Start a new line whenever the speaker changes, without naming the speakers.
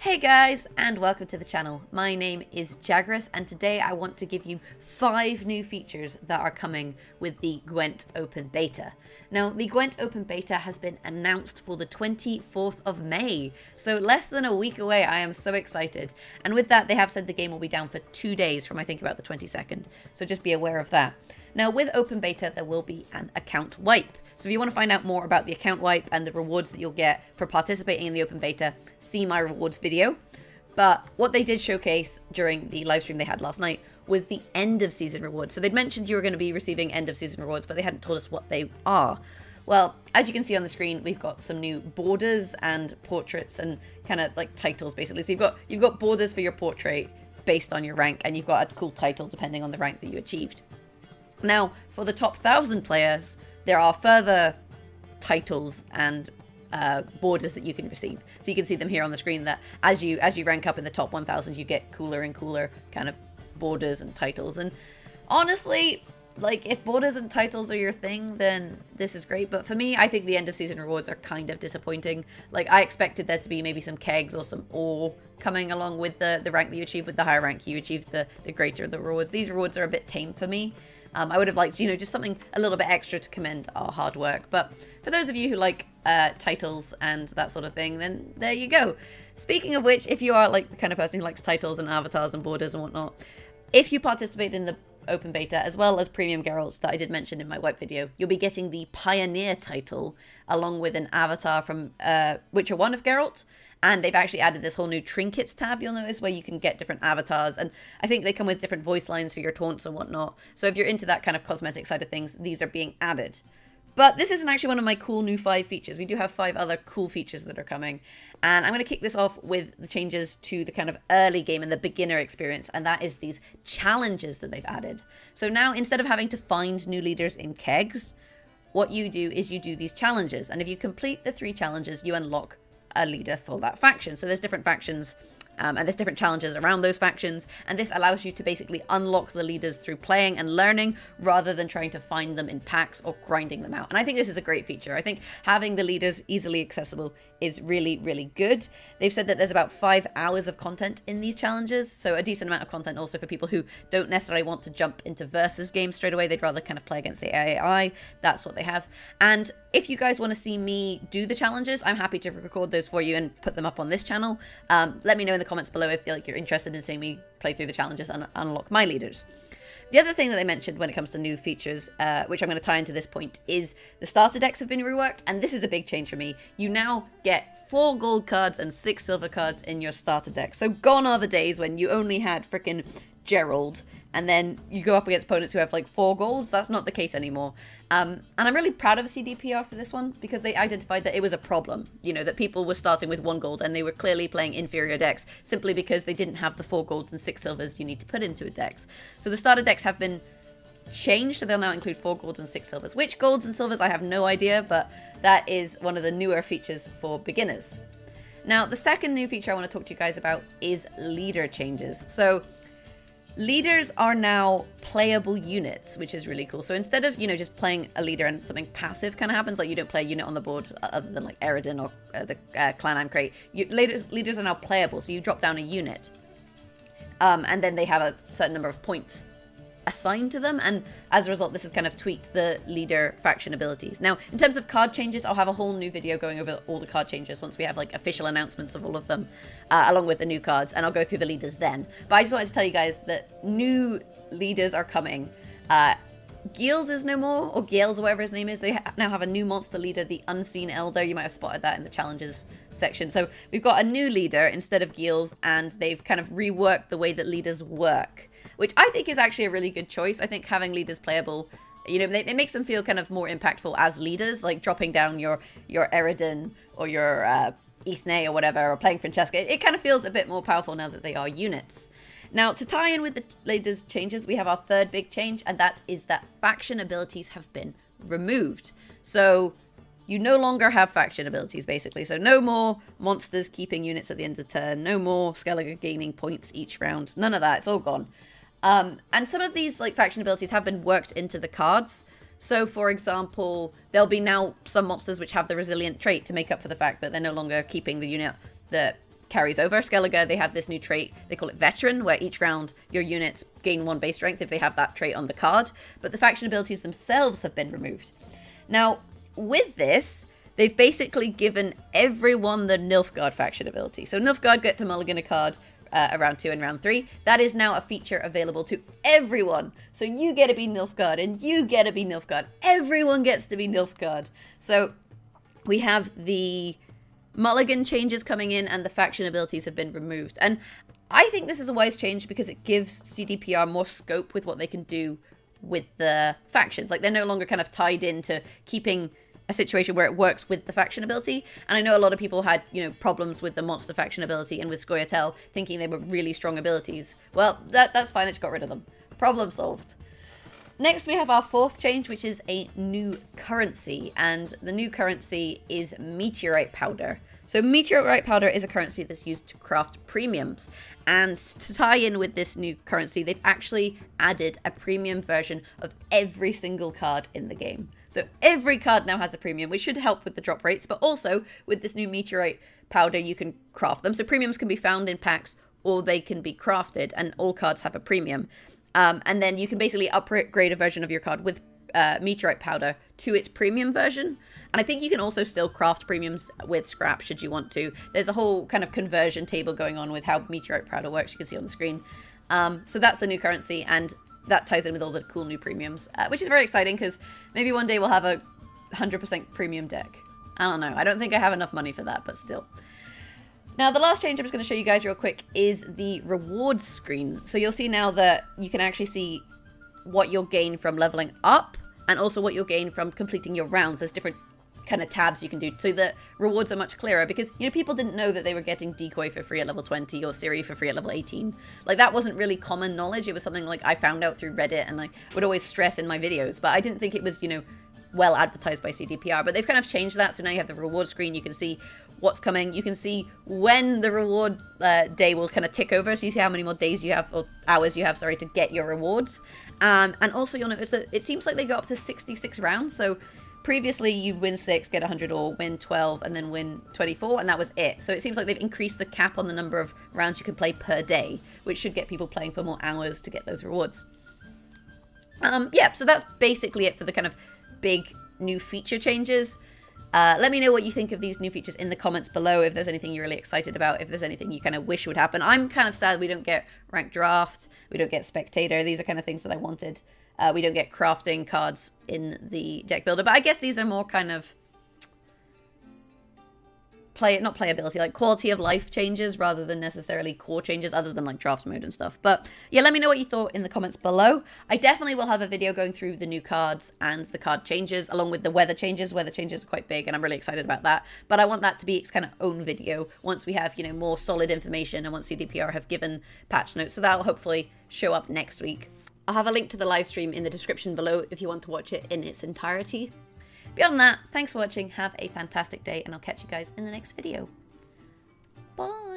Hey guys, and welcome to the channel. My name is Jagras, and today I want to give you 5 new features that are coming with the Gwent Open Beta. Now, the Gwent Open Beta has been announced for the 24th of May, so less than a week away. I am so excited. And with that, they have said the game will be down for 2 days from I think about the 22nd, so just be aware of that. Now, with Open Beta, there will be an account wipe. So if you want to find out more about the account wipe and the rewards that you'll get for participating in the open beta, see my rewards video. But what they did showcase during the live stream they had last night was the end of season rewards. So they'd mentioned you were going to be receiving end of season rewards, but they hadn't told us what they are. Well, as you can see on the screen, we've got some new borders and portraits and kind of like titles basically. So you've got borders for your portrait based on your rank, and you've got a cool title depending on the rank that you achieved. Now, for the top 1,000 players, there are further titles and borders that you can receive. So you can see them here on the screen that as you rank up in the top 1,000, you get cooler and cooler kind of borders and titles. And honestly, like, if borders and titles are your thing, then this is great. But for me, I think the end of season rewards are kind of disappointing. Like, I expected there to be maybe some kegs or some ore coming along with the rank that you achieve. With the higher rank you achieve, the greater the rewards. These rewards are a bit tame for me. I would have liked, just something a little bit extra to commend our hard work. But for those of you who like titles and that sort of thing, then there you go. Speaking of which, if you are like the kind of person who likes titles and avatars and borders and whatnot, if you participate in the open beta, as well as premium Geralts that I did mention in my wipe video, you'll be getting the Pioneer title along with an avatar from Witcher 1 of Geralt. And they've actually added this whole new trinkets tab, you'll notice, where you can get different avatars. And I think they come with different voice lines for your taunts and whatnot. So if you're into that kind of cosmetic side of things, these are being added. But this isn't actually one of my cool new 5 features. We do have 5 other cool features that are coming. And I'm going to kick this off with the changes to the kind of early game and the beginner experience. And that is these challenges that they've added. So now, instead of having to find new leaders in kegs, what you do is you do these challenges. And if you complete the 3 challenges, you unlock a leader for that faction. So there's different factions and there's different challenges around those factions, and this allows you to basically unlock the leaders through playing and learning rather than trying to find them in packs or grinding them out. And I think this is a great feature. I think having the leaders easily accessible is really, really good. They've said that there's about 5 hours of content in these challenges, so a decent amount of content also for people who don't necessarily want to jump into versus games straight away. They'd rather kind of play against the AI. That's what they have. And if you guys want to see me do the challenges, I'm happy to record those for you and put them up on this channel. Let me know in the comments below if you're interested in seeing me play through the challenges and unlock my leaders. The other thing that they mentioned when it comes to new features, which I'm going to tie into this point, is the starter decks have been reworked, and this is a big change for me. You now get 4 gold cards and 6 silver cards in your starter deck. So gone are the days when you only had frickin' Gerald, and then you go up against opponents who have like 4 golds. That's not the case anymore. And I'm really proud of CDPR for this one, because they identified that it was a problem, that people were starting with 1 gold and they were clearly playing inferior decks simply because they didn't have the 4 golds and 6 silvers you need to put into a deck. So the starter decks have been changed, so they'll now include 4 golds and 6 silvers. Which golds and silvers, I have no idea, but that is one of the newer features for beginners. Now, the second new feature I want to talk to you guys about is leader changes. So leaders are now playable units, which is really cool. So instead of, just playing a leader and something passive kind of happens, like you don't play a unit on the board other than like Eredin or the Clan and Crate, leaders are now playable. So you drop down a unit and then they have a certain number of points assigned to them, and as a result this has kind of tweaked the leader faction abilities. Now, in terms of card changes, I'll have a whole new video going over all the card changes once we have like official announcements of all of them, along with the new cards, and I'll go through the leaders then. But I just wanted to tell you guys that new leaders are coming. Gilles is no more, or Gales, or whatever his name is. They now have a new monster leader, the Unseen Elder. You might have spotted that in the challenges section. So we've got a new leader instead of Gilles, and they've kind of reworked the way that leaders work, which I think is actually a really good choice. I think having leaders playable, it makes them feel kind of more impactful as leaders, like dropping down your Eredin or your Ithne or whatever, or playing Francesca. It kind of feels a bit more powerful now that they are units. Now, to tie in with the leaders changes, we have our third big change, and that is that faction abilities have been removed. So you no longer have faction abilities, basically. So no more monsters keeping units at the end of the turn, no more Skellige gaining points each round, none of that, it's all gone. And some of these like faction abilities have been worked into the cards. So, for example, there'll be now some monsters which have the resilient trait to make up for the fact that they're no longer keeping the unit that carries over. Skellige, they have this new trait, they call it Veteran, where each round your units gain 1 base strength if they have that trait on the card, but the faction abilities themselves have been removed. Now, with this, they've basically given everyone the Nilfgaard faction ability. So Nilfgaard get to mulligan a card around 2 and round 3. That is now a feature available to everyone. So you get to be Nilfgaard, and you get to be Nilfgaard. Everyone gets to be Nilfgaard. So we have the mulligan changes coming in, and the faction abilities have been removed. And I think this is a wise change because it gives CDPR more scope with what they can do with the factions. Like, they're no longer kind of tied into keeping a situation where it works with the faction ability. And I know a lot of people had, you know, problems with the monster faction ability and with Scoia'tael, thinking they were really strong abilities. Well, that's fine, it just got rid of them. Problem solved. Next, we have our 4th change, which is a new currency, and the new currency is Meteorite Powder. So Meteorite Powder is a currency that's used to craft premiums, and to tie in with this new currency, they've actually added a premium version of every single card in the game. So every card now has a premium, which should help with the drop rates, but also with this new Meteorite Powder, you can craft them. So premiums can be found in packs, or they can be crafted, and all cards have a premium. And then you can basically upgrade a version of your card with Meteorite Powder to its premium version. And I think you can also still craft premiums with scrap should you want to. There's a whole kind of conversion table going on with how Meteorite Powder works, you can see on the screen. So that's the new currency, and that ties in with all the cool new premiums, which is very exciting because maybe one day we'll have a 100% premium deck. I don't know. I don't think I have enough money for that, but still. Now, the last change I'm just going to show you guys real quick is the rewards screen. So you'll see now that you can actually see what you'll gain from leveling up and also what you'll gain from completing your rounds. There's different kind of tabs you can do, so the rewards are much clearer because, you know, people didn't know that they were getting Decoy for free at level 20 or Siri for free at level 18. Like, that wasn't really common knowledge. It was something like I found out through Reddit and like would always stress in my videos, but I didn't think it was, you know, well advertised by CDPR. But they've kind of changed that, so now you have the reward screen. You can see what's coming. You can see when the reward day will kind of tick over, so you see how many more days you have, or hours you have, sorry, to get your rewards. And also you'll notice that it seems like they go up to 66 rounds. So previously you'd win 6, get 100, or win 12 and then win 24, and that was it. So it seems like they've increased the cap on the number of rounds you can play per day, which should get people playing for more hours to get those rewards. Yeah, so that's basically it for the kind of big new feature changes. Let me know what you think of these new features in the comments below, if there's anything you're really excited about, if there's anything you kind of wish would happen. I'm kind of sad we don't get ranked draft, we don't get spectator. These are kind of things that I wanted. We don't get crafting cards in the deck builder, but I guess these are more kind of not playability, like quality of life changes rather than necessarily core changes, other than like draft mode and stuff. But yeah, let me know what you thought in the comments below. I definitely will have a video going through the new cards and the card changes along with the weather changes. Weather changes are quite big and I'm really excited about that, but I want that to be its kind of own video once we have, you know, more solid information and once CDPR have given patch notes. So that'll hopefully show up next week. I'll have a link to the live stream in the description below if you want to watch it in its entirety. Beyond that, thanks for watching, have a fantastic day, and I'll catch you guys in the next video. Bye!